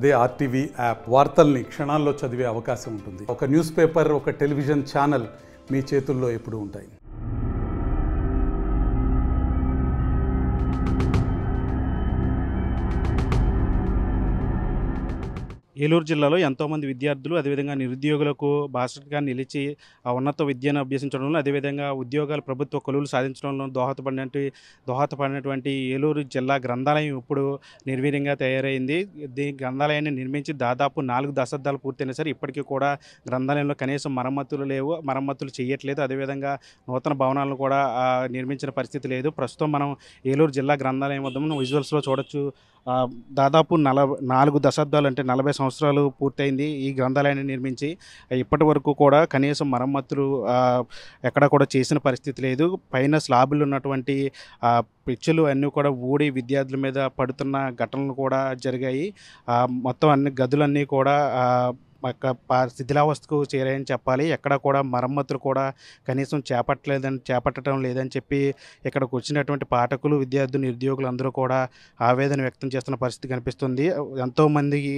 అదే RTV app వార్తల్ని క్షణాల్లో చదివే అవకాశం ఉంటుంది. ఒక న్యూస్ పేపర్, ఒక టెలివిజన్ ఛానల్ మీ చేతుల్లో ఎప్పుడూ ఉంటాయి. ఏలూరు జిల్లాలో ఎంతోమంది విద్యార్థులు అదేవిధంగా నిరుద్యోగులకు బాసటగా నిలిచి ఆ ఉన్నత విద్యను అభ్యసించడంలో అదేవిధంగా ఉద్యోగాలు ప్రభుత్వ కొలువులు సాధించడంలో దోహదపడినటువంటి ఏలూరు జిల్లా గ్రంథాలయం ఇప్పుడు నిర్వీర్యంగా తయారైంది. దీని గ్రంథాలయాన్ని నిర్మించి దాదాపు 4 దశాబ్దాలు పూర్తయినా సరే ఇప్పటికీ కూడా గ్రంథాలయంలో కనీసం మరమ్మతులు లేవు, మరమ్మతులు చేయట్లేదు. అదేవిధంగా నూతన భవనాలను కూడా నిర్మించిన పరిస్థితి లేదు. ప్రస్తుతం మనం ఏలూరు జిల్లా గ్రంథాలయం వద్ద మనం విజువల్స్లో చూడొచ్చు. దాదాపు 4 దశాబ్దాలు అంటే 40 సంవత్సరాలు పూర్తయింది ఈ గ్రంథాలయాన్ని నిర్మించి. ఇప్పటి వరకు కూడా కనీసం మరమ్మతులు ఎక్కడ కూడా చేసిన పరిస్థితి లేదు. పైన స్లాబులు ఉన్నటువంటి పిచ్చులు అన్నీ కూడా ఊడి విద్యార్థుల మీద పడుతున్న ఘటనలు కూడా జరిగాయి. మొత్తం అన్ని గదులన్నీ కూడా శిథిలావస్థకు చేరాయని చెప్పాలి. ఎక్కడ కూడా మరమ్మతులు కూడా కనీసం చేపట్టడం లేదని చెప్పి ఇక్కడికి వచ్చినటువంటి పాఠకులు, విద్యార్థులు, నిరుద్యోగులు అందరూ కూడా ఆవేదన వ్యక్తం చేస్తున్న పరిస్థితి కనిపిస్తుంది. ఎంతోమందికి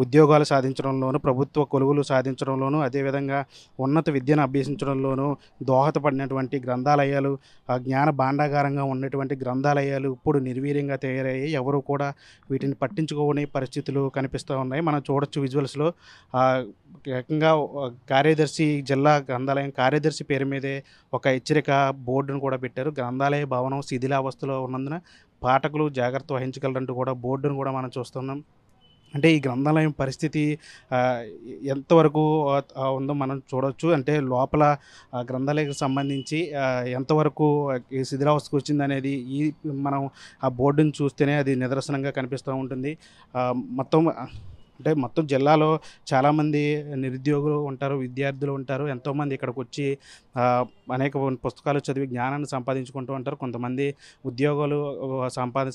ఉద్యోగాలు సాధించడంలోనూ, ప్రభుత్వ కొలువులు సాధించడంలోనూ, అదేవిధంగా ఉన్నత విద్యను అభ్యసించడంలోనూ దోహదపడినటువంటి గ్రంథాలయాలు, జ్ఞాన భాండాగారంగా ఉన్నటువంటి గ్రంథాలయాలు ఇప్పుడు నిర్వీర్యంగా తయారయ్యాయి. ఎవరు కూడా వీటిని పట్టించుకోని పరిస్థితులు కనిపిస్తూ ఉన్నాయి. మనం చూడొచ్చు విజువల్స్లో. ఏకంగా జిల్లా గ్రంథాలయం కార్యదర్శి పేరు మీదే ఒక హెచ్చరిక బోర్డును కూడా పెట్టారు. గ్రంథాలయ భవనం శిథిలావస్థలో ఉన్నందున పాఠకులు జాగ్రత్త వహించగలరంటూ కూడా బోర్డును కూడా మనం చూస్తున్నాం. అంటే ఈ గ్రంథాలయం పరిస్థితి ఎంతవరకు ఉందో మనం చూడవచ్చు. అంటే లోపల గ్రంథాలయానికి సంబంధించి ఎంతవరకు ఈ శిథిలావస్థకు వచ్చింది అనేది మనం ఆ బోర్డును చూస్తేనే అది నిదర్శనంగా కనిపిస్తూ ఉంటుంది. మొత్తం జిల్లాలో చాలామంది నిరుద్యోగులు ఉంటారు, విద్యార్థులు ఉంటారు. ఎంతోమంది ఇక్కడికి వచ్చి అనేక పుస్తకాలు చదివి జ్ఞానాన్ని సంపాదించుకుంటూ ఉంటారు. కొంతమంది ఉద్యోగాలు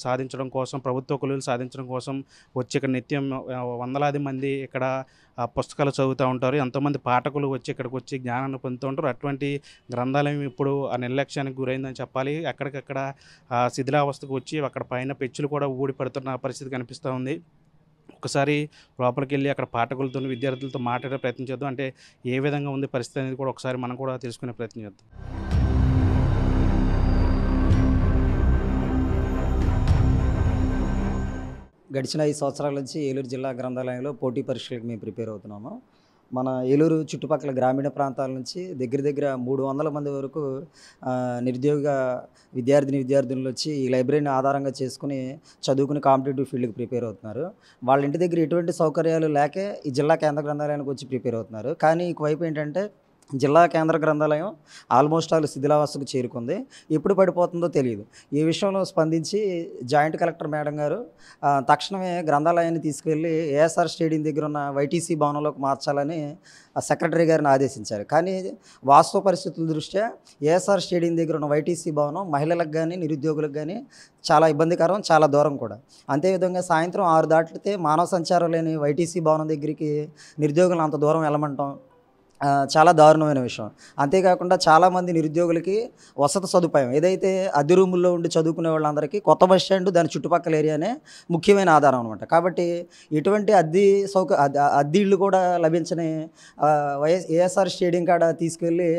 సాధించడం కోసం, ప్రభుత్వ కొలువులు సాధించడం కోసం వచ్చి ఇక్కడ నిత్యం వందలాది మంది ఇక్కడ పుస్తకాలు చదువుతూ ఉంటారు. ఎంతోమంది పాఠకులు వచ్చి ఇక్కడికి వచ్చి జ్ఞానాన్ని పొందుతూ ఉంటారు. అటువంటి గ్రంథాలయం ఇప్పుడు ఆ నిర్లక్ష్యానికి గురైందని చెప్పాలి. అక్కడికక్కడ శిథిలావస్థకు వచ్చి అక్కడ పైన పెచ్చులు కూడా ఊడి పడుతున్న పరిస్థితి కనిపిస్తూ ఉంది. ఒకసారి లోపలికి వెళ్ళి అక్కడ పాఠకులతో, విద్యార్థులతో మాట్లాడే ప్రయత్నం చేద్దాం. అంటే ఏ విధంగా ఉంది పరిస్థితి అనేది కూడా ఒకసారి మనం కూడా తెలుసుకునే ప్రయత్నం చేద్దాం. గడిచిన 5 సంవత్సరాల నుంచి ఏలూరు జిల్లా గ్రంథాలయంలో పోటీ పరీక్షలకు మేము ప్రిపేర్ అవుతున్నాము. మన ఏలూరు చుట్టుపక్కల గ్రామీణ ప్రాంతాల నుంచి దగ్గర 300 మంది వరకు నిరుద్యోగ విద్యార్థులు వచ్చి ఈ లైబ్రరీని ఆధారంగా చేసుకుని చదువుకుని కాంపిటేటివ్ ఫీల్డ్కి ప్రిపేర్ అవుతున్నారు. వాళ్ళ ఇంటి దగ్గర ఎటువంటి సౌకర్యాలు లేకే ఈ జిల్లా కేంద్ర గ్రంథాలయానికి వచ్చి ప్రిపేర్ అవుతున్నారు. కానీ ఇంకోవైపు ఏంటంటే జిల్లా కేంద్ర గ్రంథాలయం ఆల్మోస్ట్ ఆల్ శిథిలావస్థకు చేరుకుంది. ఎప్పుడు పడిపోతుందో తెలియదు. ఈ విషయంలో స్పందించి జాయింట్ కలెక్టర్ మేడం గారు తక్షణమే గ్రంథాలయాన్ని తీసుకెళ్ళి ఏఎస్ఆర్ స్టేడియం దగ్గర ఉన్న వైటీసీ భవనంలోకి మార్చాలని సెక్రటరీ గారిని ఆదేశించారు. కానీ వాస్తవ పరిస్థితుల దృష్ట్యా ఏఎస్ఆర్ స్టేడియం దగ్గర ఉన్న వైటీసీ భవనం మహిళలకు కానీ నిరుద్యోగులకు కానీ చాలా ఇబ్బందికరం, చాలా దూరం కూడా. అంతేవిధంగా సాయంత్రం 6 దాటితే మానవ సంచారం లేని వైటీసీ భవనం దగ్గరికి నిరుద్యోగులు అంత దూరం వెళ్ళమంటాం చాలా దారుణమైన విషయం. అంతేకాకుండా చాలామంది నిరుద్యోగులకి వసతి సదుపాయం ఏదైతే అద్దె రూముల్లో ఉండి చదువుకునే వాళ్ళందరికీ కొత్త బస్ స్టాండ్ దాని చుట్టుపక్కల ఏరియానే ముఖ్యమైన ఆధారం అనమాట. కాబట్టి ఎటువంటి అద్దె ఇళ్ళు కూడా లభించని ఏఎస్ఆర్ స్టేడియం కాడ తీసుకెళ్ళి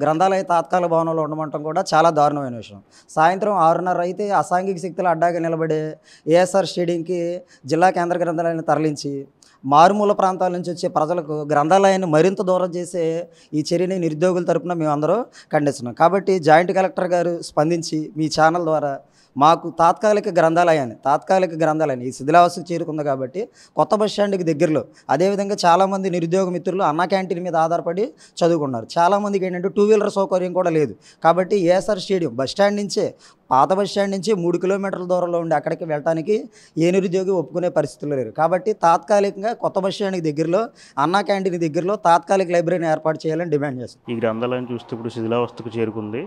గ్రంథాలయ తాత్కాలిక భవనంలో ఉండమంటాం కూడా చాలా దారుణమైన విషయం. సాయంత్రం 6:30 అయితే అసాంఘిక శక్తులు అడ్డాగా నిలబడే ఏఎస్ఆర్ స్టేడియంకి జిల్లా కేంద్ర గ్రంథాలయాన్ని తరలించి మారుమూల ప్రాంతాల నుంచి వచ్చే ప్రజలకు గ్రంథాలయాన్ని మరింత దూరం చేసే ఈ చర్యని నిరుద్యోగుల తరపున మేమందరూ ఖండిస్తున్నాం. కాబట్టి జాయింట్ కలెక్టర్ గారు స్పందించి మీ ఛానల్ ద్వారా మాకు తాత్కాలిక గ్రంథాలయాన్ని ఈ శిథిలావస్థకు చేరుకుంది కాబట్టి కొత్త బస్ స్టాండ్కి దగ్గరలో, అదేవిధంగా చాలామంది నిరుద్యోగ మిత్రులు అన్నా క్యాంటీన్ మీద ఆధారపడి చదువుకున్నారు. చాలామందికి ఏంటంటే 2 వీలర్ సౌకర్యం కూడా లేదు. కాబట్టి ఏఎస్ఆర్ స్టేడియం బస్ స్టాండ్ నుంచే, పాత బస్ స్టాండ్ నుంచి 3 కిలోమీటర్ల దూరంలో ఉండి అక్కడికి వెళ్ళడానికి ఏ నిరుద్యోగి ఒప్పుకునే పరిస్థితులు లేరు. కాబట్టి తాత్కాలికంగా కొత్త బస్ స్టాండ్కి దగ్గరలో, అన్నా క్యాంటీన్ దగ్గరలో తాత్కాలిక లైబ్రరీని ఏర్పాటు చేయాలని డిమాండ్ చేస్తాం. ఈ గ్రంథాలయం చూస్తే ఇప్పుడు శిథిలావస్థకు చేరుకుంది.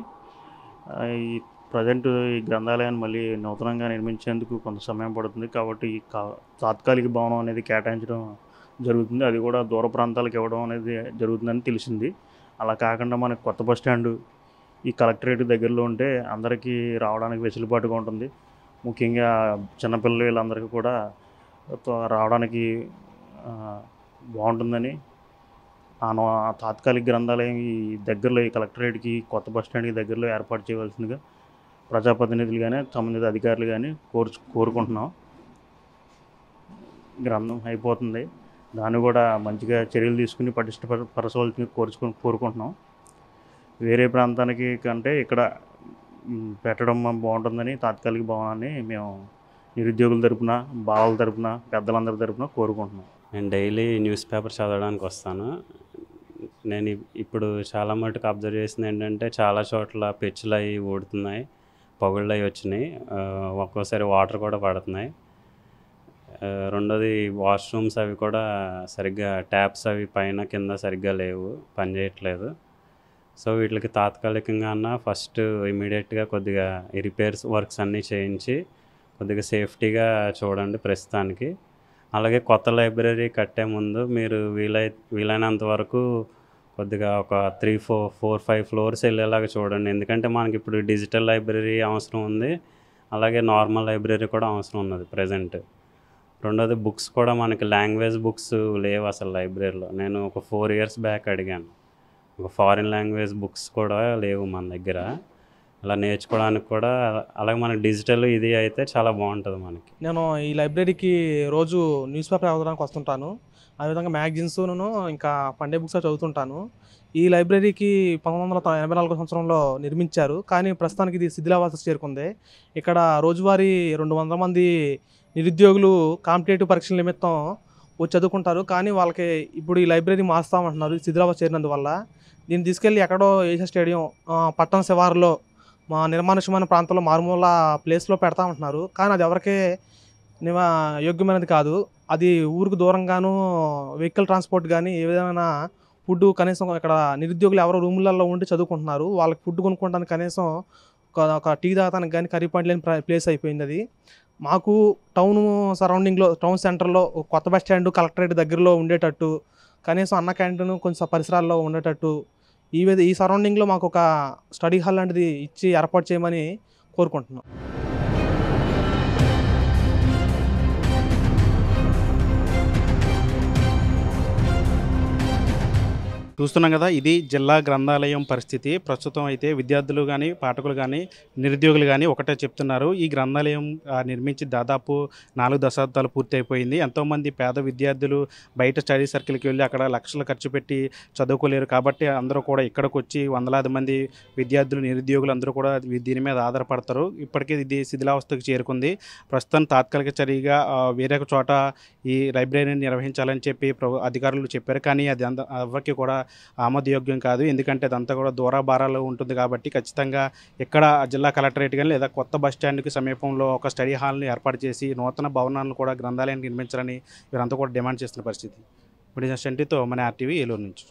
ప్రజెంట్ ఈ గ్రంథాలయాన్ని మళ్ళీ నూతనంగా నిర్మించేందుకు కొంత సమయం పడుతుంది. కాబట్టి ఈ తాత్కాలిక భవనం అనేది కేటాయించడం జరుగుతుంది. అది కూడా దూర ప్రాంతాలకు ఇవ్వడం అనేది జరుగుతుందని తెలిసింది. అలా కాకుండా మనకు కొత్త బస్ స్టాండు ఈ కలెక్టరేట్ దగ్గరలో ఉంటే అందరికీ రావడానికి వెసులుబాటుగా ఉంటుంది. ముఖ్యంగా చిన్నపిల్లలు వీళ్ళందరికీ కూడా రావడానికి బాగుంటుందని ఆ తాత్కాలిక గ్రంథాలయం ఈ దగ్గరలో ఈ కలెక్టరేట్కి కొత్త బస్ స్టాండ్కి దగ్గరలో ఏర్పాటు చేయవలసిందిగా ప్రజాప్రతినిధులు కానీ సంబంధిత అధికారులు కానీ కోరుకుంటున్నాం. గ్రంథం అయిపోతుంది, దాన్ని కూడా మంచిగా చర్యలు తీసుకుని పటిష్టపరచవలసింది కోరుకుంటున్నాం. వేరే ప్రాంతానికి కంటే ఇక్కడ పెట్టడం బాగుంటుందని తాత్కాలిక భవనాన్ని మేము నిరుద్యోగుల తరపున, బావల తరపున, పెద్దలందరి తరపున కోరుకుంటున్నాం. నేను డైలీ న్యూస్ పేపర్ చదవడానికి వస్తాను. నేను ఇప్పుడు చాలా మటుకు అబ్జర్వ్ చేసింది ఏంటంటే చాలా చోట్ల పెచ్చులు అవి ఊడుతున్నాయి, పొగళ్ళు అవి వచ్చినాయి, ఒక్కోసారి వాటర్ కూడా పడుతున్నాయి. రెండోది వాష్రూమ్స్ అవి కూడా సరిగ్గా ట్యాప్స్ అవి పైన కింద సరిగ్గా లేవు, పనిచేయట్లేదు. సో వీటికి తాత్కాలికంగా ఫస్ట్ ఇమీడియట్గా కొద్దిగా ఈ రిపేర్స్ వర్క్స్ అన్నీ చేయించి కొద్దిగా సేఫ్టీగా చూడండి ప్రస్తుతానికి. అలాగే కొత్త లైబ్రరీ కట్టే ముందు మీరు వీలైనంత వరకు కొద్దిగా ఒక 3-4-5 ఫ్లోర్స్ వెళ్ళేలాగా చూడండి. ఎందుకంటే మనకి ఇప్పుడు డిజిటల్ లైబ్రరీ అవసరం ఉంది, అలాగే నార్మల్ లైబ్రరీ కూడా అవసరం ఉన్నది ప్రజెంట్. రెండోది బుక్స్ కూడా మనకి లాంగ్వేజ్ బుక్స్ లేవు అసలు లైబ్రరీలో. నేను ఒక 4 years బ్యాక్ అడిగాను, ఒక ఫారిన్ లాంగ్వేజ్ బుక్స్ కూడా లేవు మన దగ్గర. అలా నేర్చుకోవడానికి కూడా అలాగే మనకి డిజిటల్ ఇది అయితే చాలా బాగుంటుంది మనకి. నేను ఈ లైబ్రరీకి రోజు న్యూస్ పేపర్ చదవడానికి వస్తుంటాను. అదేవిధంగా మ్యాగజైన్స్ను ఇంకా పండే బుక్స్ చదువుతుంటాను. ఈ లైబ్రరీకి 1984 సంవత్సరంలో నిర్మించారు, కానీ ప్రస్తుతానికి ఇది శిథిలావస్థకు చేరుకుంది. ఇక్కడ రోజువారీ 200 మంది నిరుద్యోగులు కాంపిటేటివ్ పరీక్షల నిమిత్తం వచ్చి చదువుకుంటారు. కానీ వాళ్ళకి ఇప్పుడు ఈ లైబ్రరీ మారుస్తామంటున్నారు శిథిలావస్థ చేరినందువల్ల. దీన్ని తీసుకెళ్ళి ఎక్కడో ఏషియా స్టేడియం పట్టణ శివారులో మా నిర్మానుష్యమైన ప్రాంతంలో మారుమూల ప్లేస్లో పెడతామంటున్నారు. కానీ అది ఎవరికే యోగ్యమైనది కాదు. అది ఊరికి దూరంగాను వెహికల్ ట్రాన్స్పోర్ట్ కానీ ఏ విధమైన ఫుడ్ కనీసం ఇక్కడ నిరుద్యోగులు ఎవరో రూములలో ఉండి చదువుకుంటున్నారు. వాళ్ళకి ఫుడ్ కొనుక్కోవడానికి కనీసం ఒక టీ తాగడానికి కానీ కర్రీ పాయింట్ లేని ప్లేస్ అయిపోయింది అది. మాకు టౌన్ సరౌండింగ్లో టౌన్ సెంటర్లో కొత్త బస్ స్టాండ్ కలెక్టరేట్ దగ్గరలో ఉండేటట్టు, కనీసం అన్న క్యాంటీన్ కొంచెం పరిసరాల్లో ఉండేటట్టు ఈ సరౌండింగ్లో మాకు ఒక స్టడీ హాల్ లాంటిది ఇచ్చి ఏర్పాటు చేయమని కోరుకుంటున్నాం. చూస్తున్నాం కదా, ఇది జిల్లా గ్రంథాలయం పరిస్థితి. ప్రస్తుతం అయితే విద్యార్థులు కానీ పాఠకులు కానీ నిరుద్యోగులు కానీ ఒకటే చెప్తున్నారు, ఈ గ్రంథాలయం నిర్మించి దాదాపు 4 దశాబ్దాలు పూర్తి అయిపోయింది. ఎంతోమంది పేద విద్యార్థులు బయట స్టడీ సర్కిల్కి వెళ్ళి అక్కడ లక్షలు ఖర్చు పెట్టి చదువుకోలేరు. కాబట్టి అందరూ కూడా ఇక్కడికి వచ్చి వందలాది మంది విద్యార్థులు నిరుద్యోగులు అందరూ కూడా దీని మీద ఆధారపడతారు. ఇప్పటికే ఇది శిథిలావస్థకు చేరుకుంది. ప్రస్తుతం తాత్కాలిక చర్యగా వేరే చోట ఈ లైబ్రరీని నిర్వహించాలని చెప్పి అధికారులు చెప్పారు. కానీ అది ఎవరికి కూడా ఆమోదయోగ్యం కాదు. ఎందుకంటే అదంతా కూడా దూరాభారాలు ఉంటుంది. కాబట్టి ఖచ్చితంగా ఇక్కడ జిల్లా కలెక్టరేట్ కానీ లేదా కొత్త బస్ స్టాండ్కి సమీపంలో ఒక స్టడీ హాల్ని ఏర్పాటు చేసి నూతన భవనాలను కూడా గ్రంథాలయాన్ని నిర్మించాలని వీరంతా కూడా డిమాండ్ చేస్తున్న పరిస్థితి. ఇప్పుడు షంటితో మన RTV ఏలూరు నుంచి.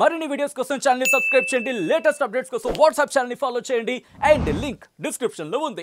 మరిన్ని వీడియోస్ కోసం ఛానల్ ని సబ్స్క్రైబ్ చేయండి. లేటెస్ట్ అప్డేట్స్ కోసం వాట్సాప్ ఛానల్ ని ఫాలో చేయండి. అండ్ లింక్ డిస్క్రిప్షన్ లో ఉంది.